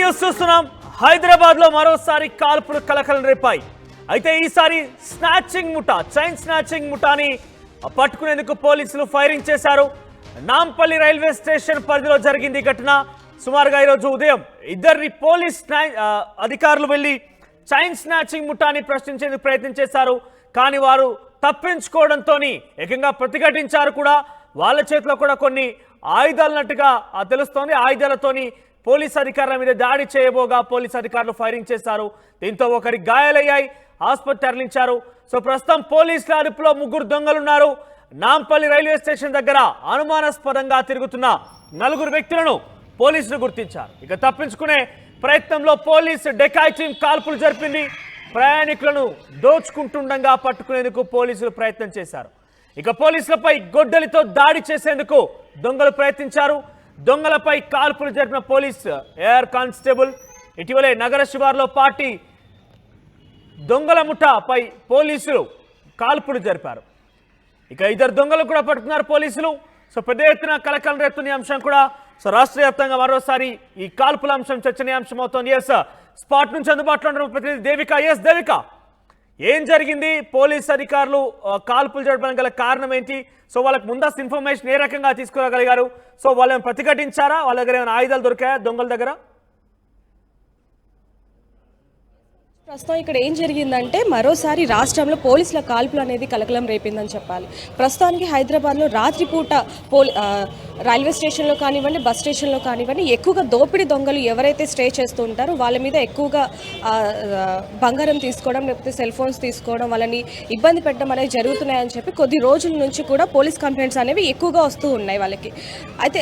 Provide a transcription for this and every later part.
News చూస్తున్నాం. హైదరాబాద్ లో మరోసారి కాల్పులు కలకలం రేపాయి. అయితే ఈసారి స్నాచింగ్ ముఠా, చైన్ స్నాచింగ్ ముఠాని పట్టుకునేందుకు పోలీసులు ఫైరింగ్ చేశారు. నాంపల్లి రైల్వే స్టేషన్ పరిధిలో జరిగింది ఘటన. సుమారుగా ఈరోజు ఉదయం ఇద్దరిని పోలీస్ అధికారులు వెళ్లి చైన్ స్నాచింగ్ ముఠాని ప్రశ్నించేందుకు ప్రయత్నం చేశారు. కానీ వారు తప్పించుకోవడంతో ఏకంగా ప్రతిఘటించారు కూడా. వాళ్ళ చేతిలో కూడా కొన్ని ఆయుధాలున్నట్టుగా తెలుస్తోంది. ఆయుధాలతోని పోలీస్ అధికారుల మీద దాడి చేయబోగా పోలీస్ అధికారులు ఫైరింగ్ చేశారు. దీంతో ఒకరికి గాయాలయ్యాయి, ఆసుపత్రి తరలించారు. సో ప్రస్తుతం పోలీసుల అదుపులో 3 దొంగలున్నారు. నాంపల్లి రైల్వే స్టేషన్ దగ్గర అనుమానాస్పదంగా తిరుగుతున్న 4 వ్యక్తులను పోలీసులు గుర్తించారు. ఇక తప్పించుకునే ప్రయత్నంలో పోలీసు డెకాయ్ టీం కాల్పులు జరిపింది. ప్రయాణికులను దోచుకుంటుండగా పట్టుకునేందుకు పోలీసులు ప్రయత్నం చేశారు. ఇక పోలీసులపై గొడ్డలితో దాడి చేసేందుకు దొంగలు ప్రయత్నించారు. దొంగలపై కాల్పులు జరిపిన పోలీస్ ఎయిర్ కానిస్టేబుల్ ఇటీవలే నగర శివార్లో పార్టీ దొంగల ముఠాపై పోలీసులు కాల్పులు జరిపారు. ఇక 2 దొంగలు కూడా పట్టుకున్నారు పోలీసులు. సో పెద్ద ఎత్తున కలకలం రేపుతున్న అంశం కూడా. సో రాష్ట్ర వ్యాప్తంగా మరోసారి ఈ కాల్పుల అంశం చర్చనీయాంశం అవుతోంది. ఎస్ స్పాట్ నుంచి అందుబాటులో ఉన్న ప్రతినిధి దేవిక. ఎస్ దేవిక, ఏం జరిగింది? పోలీస్ అధికారులు కాల్పులు జరపడానికి గల కారణం ఏంటి? సో వాళ్ళకి ముందస్తు ఇన్ఫర్మేషన్ ఏ రకంగా తీసుకురాగలిగారు? సో వాళ్ళని ప్రతిఘటించారా? వాళ్ళ దగ్గర ఏమైనా ఆయుధాలు దొరికాయా దొంగల దగ్గర? ప్రస్తుతం ఇక్కడ ఏం జరిగిందంటే మరోసారి రాష్ట్రంలో పోలీసుల కాల్పులు అనేది కలకలం రేపిందని చెప్పాలి. ప్రస్తుతానికి హైదరాబాద్లో రాత్రిపూట రైల్వే స్టేషన్లో కానివ్వండి, బస్ స్టేషన్లో కానివ్వండి, ఎక్కువగా దోపిడీ దొంగలు ఎవరైతే స్టే చేస్తూ ఉంటారో వాళ్ళ మీద ఎక్కువగా బంగారం తీసుకోవడం, లేకపోతే సెల్ ఫోన్స్ తీసుకోవడం, వాళ్ళని ఇబ్బంది పెట్టడం అనేది జరుగుతున్నాయని చెప్పి కొద్ది రోజుల నుంచి కూడా పోలీస్ కంప్లైంట్స్ అనేవి ఎక్కువగా వస్తూ ఉన్నాయి వాళ్ళకి. అయితే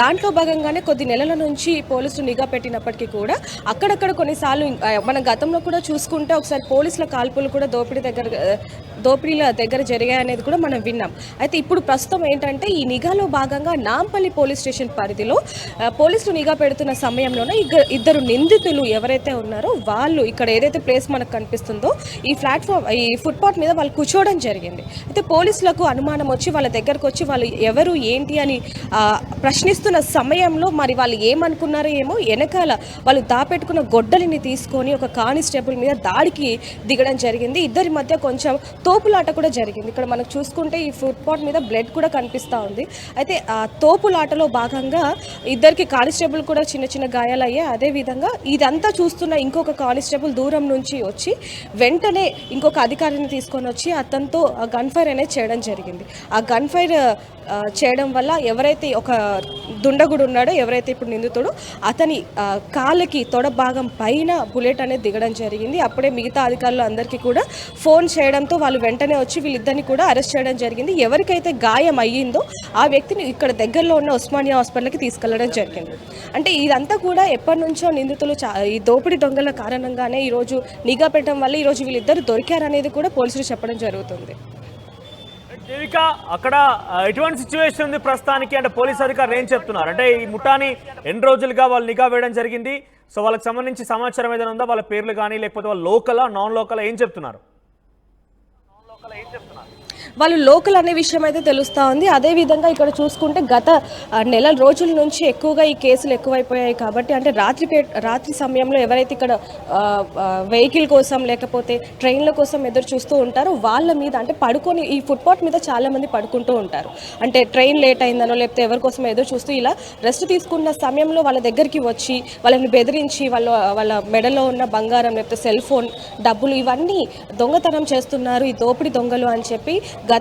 దాంట్లో భాగంగానే కొద్ది నెలల నుంచి పోలీసులు నిఘా పెట్టినప్పటికీ కూడా అక్కడక్కడ కొన్నిసార్లు మన గతంలో కూడా చూసుకుంటే ఒకసారి పోలీసుల కాల్పులు కూడా దోపిడీల దగ్గర జరిగాయనేది కూడా మనం విన్నాం. అయితే ఇప్పుడు ప్రస్తుతం ఏంటంటే ఈ నిఘాలో భాగంగా నాంపల్లి పోలీస్ స్టేషన్ పరిధిలో పోలీసులు నిఘా పెడుతున్న సమయంలోనే 2 నిందితులు ఎవరైతే ఉన్నారో వాళ్ళు ఇక్కడ ఏదైతే ప్లేస్ మనకు కనిపిస్తుందో ఈ ఫుట్పాత్ మీద వాళ్ళు కూర్చోవడం జరిగింది. అయితే పోలీసులకు అనుమానం వచ్చి వాళ్ళ దగ్గరకు వచ్చి వాళ్ళు ఎవరు ఏంటి అని ప్రశ్నిస్తున్న సమయంలో మరి వాళ్ళు ఏమనుకున్నారో ఏమో వెనకాల వాళ్ళు దాపెట్టుకున్న గొడ్డలిని తీసుకొని ఒక కానిస్టేబుల్ మీద దాడికి దిగడం జరిగింది. ఇద్దరి మధ్య కొంచెం తోపులాట కూడా జరిగింది. ఇక్కడ మనకు చూసుకుంటే ఈ ఫుట్పాత్ మీద బ్లడ్ కూడా కనిపిస్తూ ఉంది. అయితే ఆ తోపులాటలో భాగంగా ఇద్దరికి కానిస్టేబుల్ కూడా చిన్న చిన్న గాయాలయ్యాయి. అదేవిధంగా ఇదంతా చూస్తున్న ఇంకొక కానిస్టేబుల్ దూరం నుంచి వచ్చి వెంటనే ఇంకొక అధికారిని తీసుకొని వచ్చి అతనితో గన్ ఫైర్ అనేది చేయడం జరిగింది. ఆ గన్ ఫైర్ చేయడం వల్ల ఎవరైతే ఒక దుండగుడు ఉన్నాడో, ఎవరైతే ఇప్పుడు నిందితుడో, అతని కాళ్ళకి తొడ భాగం పైన బుల్లెట్ అనేది దిగడం జరిగింది. అప్పుడే మిగతా అధికారులు అందరికీ కూడా ఫోన్ చేయడంతో వాళ్ళు వెంటనే వచ్చి వీళ్ళిద్దరిని కూడా అరెస్ట్ చేయడం జరిగింది. ఎవరికైతే గాయం అయ్యిందో ఆ వ్యక్తిని ఇక్కడ దగ్గరలో ఉన్న ఉస్మానియా హాస్పిటల్కి తీసుకెళ్లడం జరిగింది. అంటే ఇదంతా కూడా ఎప్పటి నుంచో నిందితులు ఈ దోపిడీ దొంగల కారణంగానే ఈరోజు నిఘా పెట్టడం వల్ల ఈరోజు వీళ్ళిద్దరు దొరికారనేది కూడా పోలీసులు చెప్పడం జరుగుతుంది. దేవిక, అక్కడ ఎటువంటి సిచ్యువేషన్ ఉంది ప్రస్తుతానికి? అంటే పోలీస్ అధికారులు ఏం చెప్తున్నారు? అంటే ఈ ముఠాని ఎన్ని రోజులుగా వాళ్ళు నిఘా వేయడం జరిగింది? సో వాళ్ళకి సంబంధించి సమాచారం ఏదైనా ఉందా? వాళ్ళ పేర్లు కానీ లేకపోతే వాళ్ళ లోకలా నాన్ లోకలా ఏం చెప్తున్నారు? వాళ్ళు లోకల్ అనే విషయం అయితే తెలుస్తూ ఉంది. అదేవిధంగా ఇక్కడ చూసుకుంటే గత నెల రోజుల నుంచి ఎక్కువగా ఈ కేసులు ఎక్కువైపోయాయి కాబట్టి, అంటే రాత్రి సమయంలో ఎవరైతే ఇక్కడ వెహికల్ కోసం లేకపోతే ట్రైన్ల కోసం ఎదురు చూస్తూ ఉంటారో వాళ్ళ మీద, అంటే పడుకొని ఈ ఫుట్పాత్ మీద చాలామంది పడుకుంటూ ఉంటారు. అంటే ట్రైన్ లేట్ అయిందనో లేకపోతే ఎవరి కోసం ఎదురు చూస్తూ ఇలా రెస్ట్ తీసుకున్న సమయంలో వాళ్ళ దగ్గరికి వచ్చి వాళ్ళని బెదిరించి వాళ్ళ మెడలో ఉన్న బంగారం లేకపోతే సెల్ ఫోన్, డబ్బులు ఇవన్నీ దొంగతనం చేస్తున్నారు ఈ దోపిడీ దొంగలు అని చెప్పి